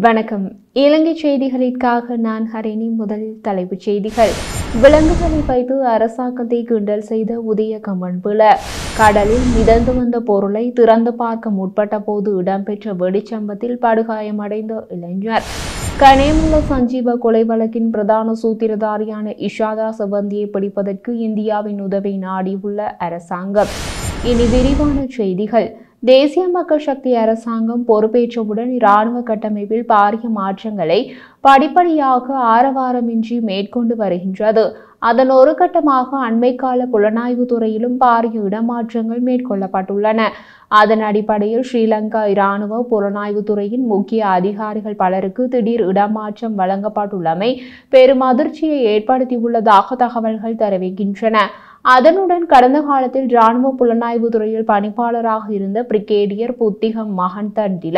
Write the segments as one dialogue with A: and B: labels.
A: வணக்கம். இலங்கை செய்திகளுக்காக நான் ஹரிணி. முதலில் தலைப்புச் செய்திகள். விலங்குகளை வைத்து அரசாங்கத்தை கிண்டல் செய்த உதய கமன்புல. கடலில் மிதந்து வந்த பொருளை திறந்து பார்க்க முற்பட்ட போது இடம்பெற்ற வெடிச்சம்பத்தில் படுகாயமடைந்த இளைஞர். கனேமுல்ல சஞ்சீவ கொலை வழக்கின் பிரதான சூத்திரதாரியான இஷாரா செவந்தியை பிடிப்பதற்கு இந்தியாவின் உதவி நாடியுள்ள அரசாங்கம். இனி விரிவான செய்திகள். தேசிய மக்கள் சக்தி அரசாங்கம் பொறுப்பேற்றவுடன் இராணுவ கட்டமைப்பில் பாரிய மாற்றங்களை படிப்படியாக ஆரவாரமின்றி மேற்கொண்டு வருகின்றது. அதன் ஒரு கட்டமாக அண்மைக்கால புலனாய்வு துறையிலும் பாரிய இடமாற்றங்கள் மேற்கொள்ளப்பட்டுள்ளன. அதன் அடிப்படையில் ஸ்ரீலங்கா இராணுவ புலனாய்வு துறையின் முக்கிய அதிகாரிகள் பலருக்கு திடீர் இடமாற்றம் வழங்கப்பட்டுள்ளமை பெரும் அதிர்ச்சியை ஏற்படுத்தியுள்ளதாக தகவல்கள் தெரிவிக்கின்றன. அதனுடன் கடந்த காலத்தில் இராணுவ புலனாய்வு துறையில் பணிப்பாளராக இருந்த பிரிகேடியர் புத்திகம் மகன்தண்டில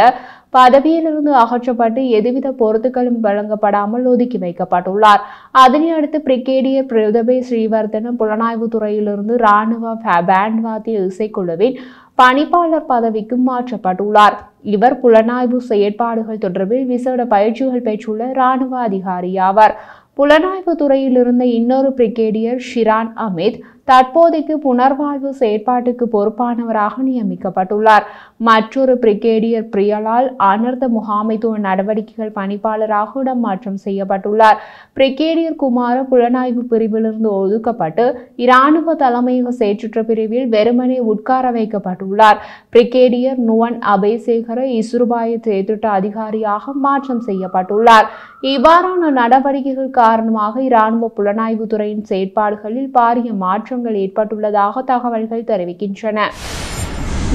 A: பதவியிலிருந்து அகற்றப்பட்டு எதுவித பொறுத்துக்களும் வழங்கப்படாமல் ஒதுக்கி வைக்கப்பட்டுள்ளார். அதனையடுத்து பிரிகேடியர் பிரதபே ஸ்ரீவர்தன புலனாய்வு துறையிலிருந்து இராணுவ பேண்ட் வாத்திய இசைக்குழுவின் பணிப்பாளர் பதவிக்கு மாற்றப்பட்டுள்ளார். இவர் புலனாய்வு செயற்பாடுகள் தொடர்பில் விசேட பயிற்சிகள் பெற்றுள்ள இராணுவ அதிகாரியாவார். புலனாய்வு துறையில் இருந்த இன்னொரு பிரிகேடியர் ஷிரான் அமித் தற்போதைக்கு புனர்வாழ்வு செயற்பாட்டுக்கு பொறுப்பானவராக நியமிக்கப்பட்டுள்ளார். மற்றொரு பிரிகேடியர் பிரியலால் அனர்த்த முகாமைத்துவ நடவடிக்கைகள் பணிப்பாளராக இடமாற்றம் செய்யப்பட்டுள்ளார். பிரிகேடியர் குமார புலனாய்வு பிரிவிலிருந்து ஒதுக்கப்பட்டு இராணுவ தலைமையக செயற்றுற்ற பிரிவில் வெறுமனே உட்கார வைக்கப்பட்டுள்ளார். பிரிகேடியர் நுவன் அபேசேகர இசுருபாய செயற்திட்ட அதிகாரியாக மாற்றம் செய்யப்பட்டுள்ளார். இவ்வாறான நடவடிக்கைகள் காரணமாக இராணுவ புலனாய்வு துறையின் செயற்பாடுகளில் பாரிய மாற்றங்கள் ஏற்பட்டுள்ளதாக தகவல்கள் தெரிவிக்கின்றன.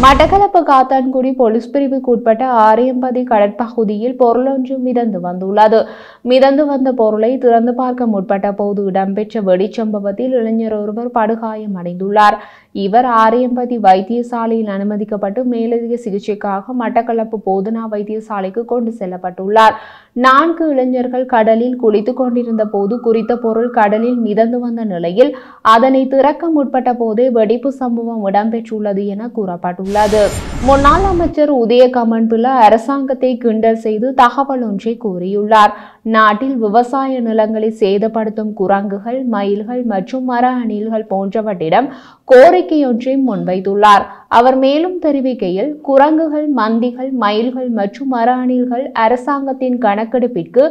A: மட்டக்களப்பு காத்தான்குடி போலீஸ் பிரிவுக்கு உட்பட்ட ஆரியம்பதி கடற்பகுதியில் பொருளொன்று மிதந்து வந்துள்ளது. மிதந்து வந்த பொருளை திறந்து பார்க்க முற்பட்ட போது இடம்பெற்ற வெடிச்சம்பவத்தில் இளைஞர் ஒருவர் படுகாயமடைந்துள்ளார். இவர் ஆரியம்பதி வைத்தியசாலையில் அனுமதிக்கப்பட்டு மேலதிக சிகிச்சைக்காக மட்டக்களப்பு போதனா வைத்தியசாலைக்கு கொண்டு செல்லப்பட்டுள்ளார். 4 இளைஞர்கள் கடலில் குளித்துக் கொண்டிருந்த போது குறித்த பொருள் கடலில் மிதந்து வந்த நிலையில் அதனை திறக்க முற்பட்ட போதே வெடிப்பு சம்பவம் இடம்பெற்றுள்ளது என கூறப்பட்டுள்ளது. முன்னாள் அமைச்சர் உதய கமன்புல அரசாங்கத்தை கிண்டல் செய்து தகவல் ஒன்றை கூறியுள்ளார். நாட்டில் விவசாய நிலங்களை சேதப்படுத்தும் குரங்குகள், மயில்கள் மற்றும் மர அணில்கள் போன்றவற்றிடம் கோரிக்கையொன்றை முன்வைத்துள்ளார். அவர் மேலும் தெரிவிக்கையில், குரங்குகள், மந்திகள், மயில்கள் மற்றும் மர அணில்கள் அரசாங்கத்தின் கணக்கெடுப்பிற்கு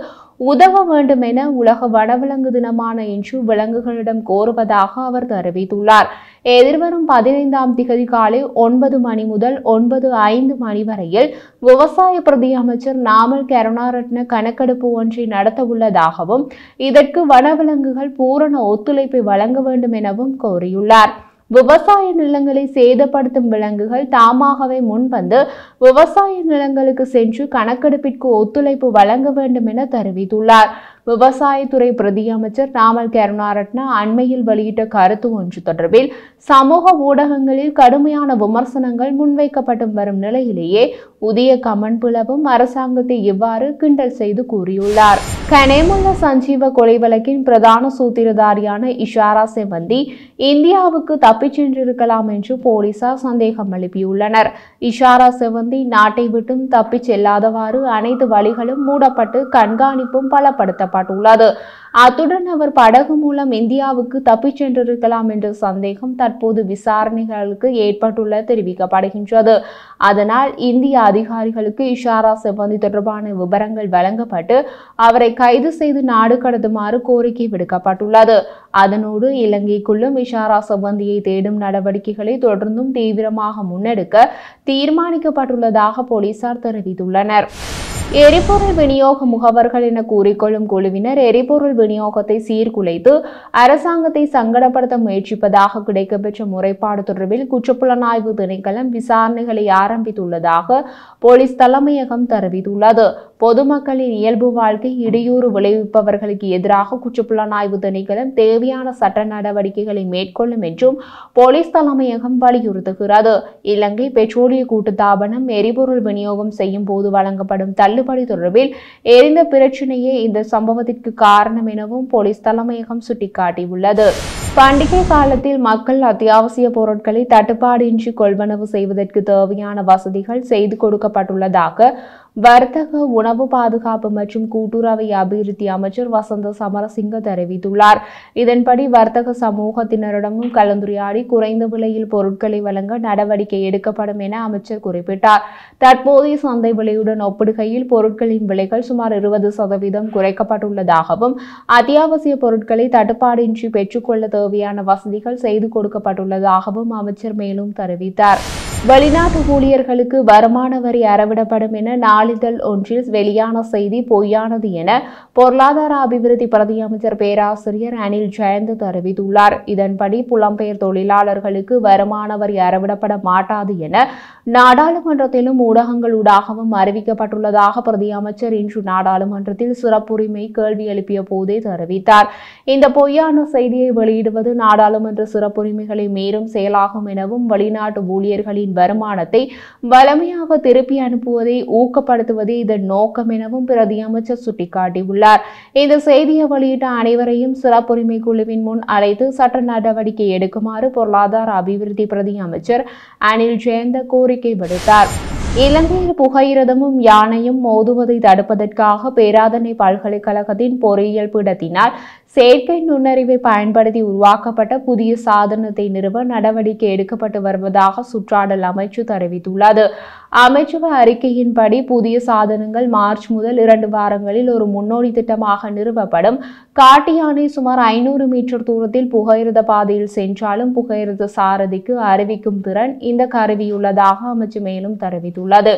A: உதவ வேண்டும் என உலக வனவிலங்கு தினமான இன்று விலங்குகளிடம் கோருவதாக அவர் தெரிவித்துள்ளார். எதிர்வரும் 15ஆம் திகதி காலை 9 மணி முதல் 9:05 மணி வரையில் விவசாய பிரதி அமைச்சர் நாமல் கருணாரட்ன கணக்கெடுப்பு ஒன்றை நடத்த உள்ளதாகவும் இதற்கு வனவிலங்குகள் பூரண ஒத்துழைப்பை வழங்க வேண்டும் எனவும் கோரியுள்ளார். விவசாய நிலங்களை சேதப்படுத்தும் விலங்குகள் தாமாகவே முன்வந்து விவசாய நிலங்களுக்கு சென்று கணக்கெடுப்பிற்கு ஒத்துழைப்பு வழங்க வேண்டும் என தெரிவித்துள்ளார். விவசாயத்துறை பிரதி அமைச்சர் நாமல் கருணாரட்ன அண்மையில் வெளியிட்ட கருத்து ஒன்று தொடர்பில் சமூக ஊடகங்களில் கடுமையான விமர்சனங்கள் முன்வைக்கப்பட்டு வரும் நிலையிலேயே உதய கமன்புலவும் அரசாங்கத்தை இவ்வாறு கிண்டல் செய்து கூறியுள்ளார். கனேமுல்ல சஞ்சீவ கொலை வழக்கின் பிரதான சூத்திரதாரியான இஷாரா செவந்தி இந்தியாவுக்கு தப்பிச் சென்றிருக்கலாம் என்று போலீசார் சந்தேகம் எழுப்பியுள்ளனர். இஷாரா செவந்தி நாட்டை விட்டும் தப்பிச் செல்லாதவாறு அனைத்து வழிகளும் மூடப்பட்டு கண்காணிப்பும் பலப்படுத்தப்பட்டுள்ளது. அத்துடன் அவர் படகு மூலம் இந்தியாவுக்கு தப்பிச் சென்றிருக்கலாம் என்ற சந்தேகம் தற்போது விசாரணைகளுக்கு ஏற்பட்டுள்ள தெரிவிக்கப்படுகின்றது. அதனால் இந்திய அதிகாரிகளுக்கு இஷாரா செவந்தி தொடர்பான விவரங்கள் வழங்கப்பட்டு அவரை கைது செய்து நாடு கடத்துமாறு கோரிக்கை விடுக்கப்பட்டுள்ளது. அதனோடு இலங்கைக்குள்ளும் இஷாரா செவந்தியை தேடும் நடவடிக்கைகளை தொடர்ந்தும் தீவிரமாக முன்னெடுக்க தீர்மானிக்கப்பட்டுள்ளதாக போலீசார் தெரிவித்துள்ளனர். எரிபொருள் விநியோக முகவர்கள் என கூறிக்கொள்ளும் குழுவினர் எரிபொருள் விநியோகத்தை சீர்குலைத்து அரசாங்கத்தை சங்கடப்படுத்த முயற்சிப்பதாக கிடைக்கப்பெற்ற முறைப்பாடு தொடர்பில் குற்றப்புலனாய்வு திணைக்களம் விசாரணைகளை ஆரம்பித்துள்ளதாக போலீஸ் தலைமையகம் தெரிவித்துள்ளது. பொதுமக்களின் இயல்பு வாழ்க்கை இடையூறு விளைவிப்பவர்களுக்கு எதிராக குற்றப்புலனாய்வு திணைக்களம் தேவையான சட்ட நடவடிக்கைகளை மேற்கொள்ளும் என்றும் போலீஸ் தலைமையகம் வலியுறுத்துகிறது. இலங்கை பெட்ரோலிய கூட்டுத்தாபனம் எரிபொருள் விநியோகம் செய்யும் போது வழங்கப்படும் தள்ளுபடி தொடர்பில் எரிந்த பிரச்சினையே இந்த சம்பவத்திற்கு காரணம் எனவும் போலீஸ் தலைமையகம் சுட்டிக்காட்டியுள்ளது. பண்டிகை காலத்தில் மக்கள் அத்தியாவசிய பொருட்களை தட்டுப்பாடின்றி கொள்வனவு செய்வதற்கு தேவையான வசதிகள் செய்து கொடுக்கப்பட்டுள்ளதாக வர்த்தக உணவு பாதுகாப்பு மற்றும் கூட்டுறவை அபிவிருத்தி அமைச்சர் வசந்த சமரசிங்க தெரிவித்துள்ளார். இதன்படி வர்த்தக சமூகத்தினரிடமும் கலந்துரையாடி குறைந்த விலையில் பொருட்களை வழங்க நடவடிக்கை எடுக்கப்படும் என அமைச்சர் குறிப்பிட்டார். தற்போதைய சந்தை விலையுடன் ஒப்பிடுகையில் பொருட்களின் விலைகள் சுமார் 20% குறைக்கப்பட்டுள்ளதாகவும் அத்தியாவசிய பொருட்களை தட்டுப்பாடின்றி பெற்றுக்கொள்ள தேவையான வசதிகள் செய்து கொடுக்கப்பட்டுள்ளதாகவும் அமைச்சர் மேலும் தெரிவித்தார். வெளிநாட்டு ஊழியர்களுக்கு வருமான வரி அறவிடப்படும் என நாளிதழ் ஒன்றில் வெளியான செய்தி பொய்யானது என பொருளாதார அபிவிருத்தி பிரதி அமைச்சர் பேராசிரியர் அனில் ஜெயந்த் தெரிவித்துள்ளார். இதன்படி புலம்பெயர் தொழிலாளர்களுக்கு வருமான வரி அறவிடப்பட மாட்டாது என நாடாளுமன்றத்திலும் ஊடகங்களூடாகவும் அறிவிக்கப்பட்டுள்ளதாக பிரதி அமைச்சர் இன்று நாடாளுமன்றத்தில் சிறப்புரிமை கேள்வி எழுப்பிய போதே தெரிவித்தார். இந்த பொய்யான செய்தியை வெளியிடுவது நாடாளுமன்ற சிறப்புரிமைகளை மீறும் செயலாகும் எனவும் வெளிநாட்டு ஊழியர்களின் வருமானத்தை வலிமையாக திருப்பி அனுப்புவதை ஊக்கப்படுத்துவதே இதன் நோக்கம் எனவும் பிரதி அமைச்சர் சுட்டிக்காட்டியுள்ளார். இந்த செய்தியை வெளியிட்ட அனைவரையும் சிறப்புரிமை குழுவின் முன் அழைத்து சட்ட நடவடிக்கை எடுக்குமாறு பொருளாதார அபிவிருத்தி பிரதி அமைச்சர் அனில் ஜெயந்த் கோரிக்கை விடுத்தார். இலங்கையில் புகையிரதமும் யானையும் மோதுவதை தடுப்பதற்காக பேராதனை பல்கலைக்கழகத்தின் பொறியியல் பீடத்தினால் செயற்கை நுண்ணறிவை பயன்படுத்தி உருவாக்கப்பட்ட புதிய சாதனத்தை நிறுவ நடவடிக்கை எடுக்கப்பட்டு வருவதாக சுற்றாடல் அமைச்சு தெரிவித்துள்ளது. அமைச்சக அறிக்கையின்படி புதிய சாதனங்கள் மார்ச் முதல் 2 வாரங்களில் ஒரு முன்னோடி திட்டமாக நிறுவப்படும். காட்டு யானை சுமார் 500 மீட்டர் தூரத்தில் புகையிரத பாதையில் சென்றாலும் புகையிரத சாரதிக்கு அறிவிக்கும் திறன் இந்த கருவியுள்ளதாக அமைச்சு மேலும் தெரிவித்துள்ளது.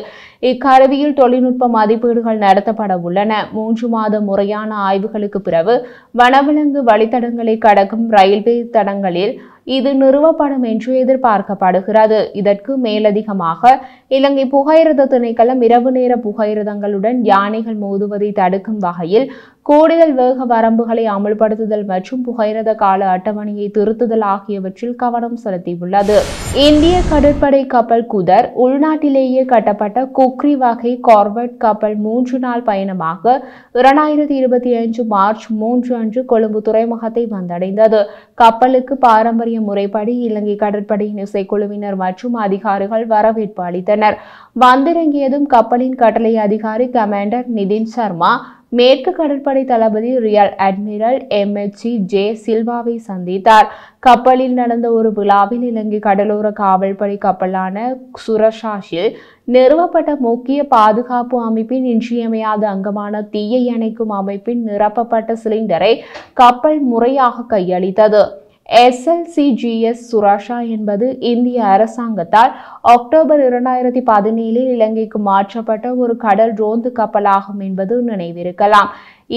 A: இக்கருவியில் தொழில்நுட்ப மதிப்பீடுகள் நடத்தப்பட உள்ளன. 3 மாத முறையான ஆய்வுகளுக்கு பிறகு வனவிலங்கு வழித்தடங்களை கடக்கும் ரயில்வே தடங்களில் இது நிறுவப்படும் என்று எதிர்பார்க்கப்படுகிறது. இதற்கு மேலதிகமாக இலங்கை புகையிரத திணைக்களம் இரவு நேர புகையிரதங்களுடன் யானைகள் மோதுவதை தடுக்கும் வகையில் கூடுதல் வேக வரம்புகளை அமல்படுத்துதல் மற்றும் புகையிரத கால அட்டவணையை திருத்துதல் ஆகியவற்றில் கவனம் செலுத்தியுள்ளது. இந்திய கடற்படை கப்பல் குதர் உள்நாட்டிலேயே கட்டப்பட்ட குக்ரி வகை கார்வெட் கப்பல் 3 நாள் பயணமாக 2025 மார்ச் 3 அன்று கொழும்பு துறைமுகத்தை வந்தடைந்தது. கப்பலுக்கு பாரம்பரிய முறைப்படி இலங்கை கடற்படையின் இசைக்குழுவினர் மற்றும் அதிகாரிகள் வரவேற்பு அளித்தனர். வந்திறங்கியதும் கப்பலின் கட்டளை அதிகாரி கமாண்டர் நிதின் சர்மா மேற்கு கடற்படை தளபதி ரியல் அட்மிரல் MHC ஜே சில்வாவை சந்தித்தார். கப்பலில் நடந்த ஒரு விழாவில் இலங்கை கடலோர காவல்படை கப்பலான சுரஷாஷில் நிறுவப்பட்ட முக்கிய பாதுகாப்பு அமைப்பின் இன்றியமையாத அங்கமான தீயை அணைக்கும் அமைப்பின் நிரப்பப்பட்ட சிலிண்டரை கப்பல் முறையாக கையளித்தது. SLCGS சுராஷா என்பது இந்திய அரசாங்கத்தால் அக்டோபர் 2017 இலங்கைக்கு மாற்றப்பட்ட ஒரு கடல் ரோந்து கப்பலாகும் என்பது நினைவிருக்கலாம்.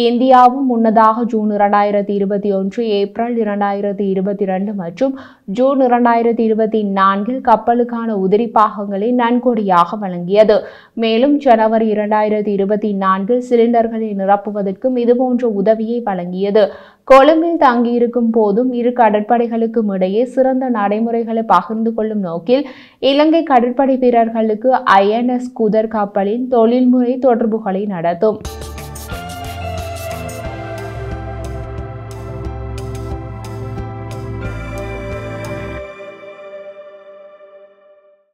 A: இந்தியாவும் முன்னதாக ஜூன் 2021, ஏப்ரல் 2022 மற்றும் ஜூன் 2024 கப்பலுக்கான உதிரி பாகங்களை நன்கொடையாக வழங்கியது. மேலும் ஜனவரி 2024 சிலிண்டர்களை நிரப்புவதற்கும் இதுபோன்ற உதவியை வழங்கியது. கொழும்பில் தங்கியிருக்கும் போதும் இரு கடற்படைகளுக்கும் இடையே சிறந்த நடைமுறைகளை பகிர்ந்து கொள்ளும் நோக்கில் இலங்கை கடற்படை வீரர்களுக்கு INS குதர் கப்பலின் தொழில்முறை தொடர்புகளை நடத்தும்.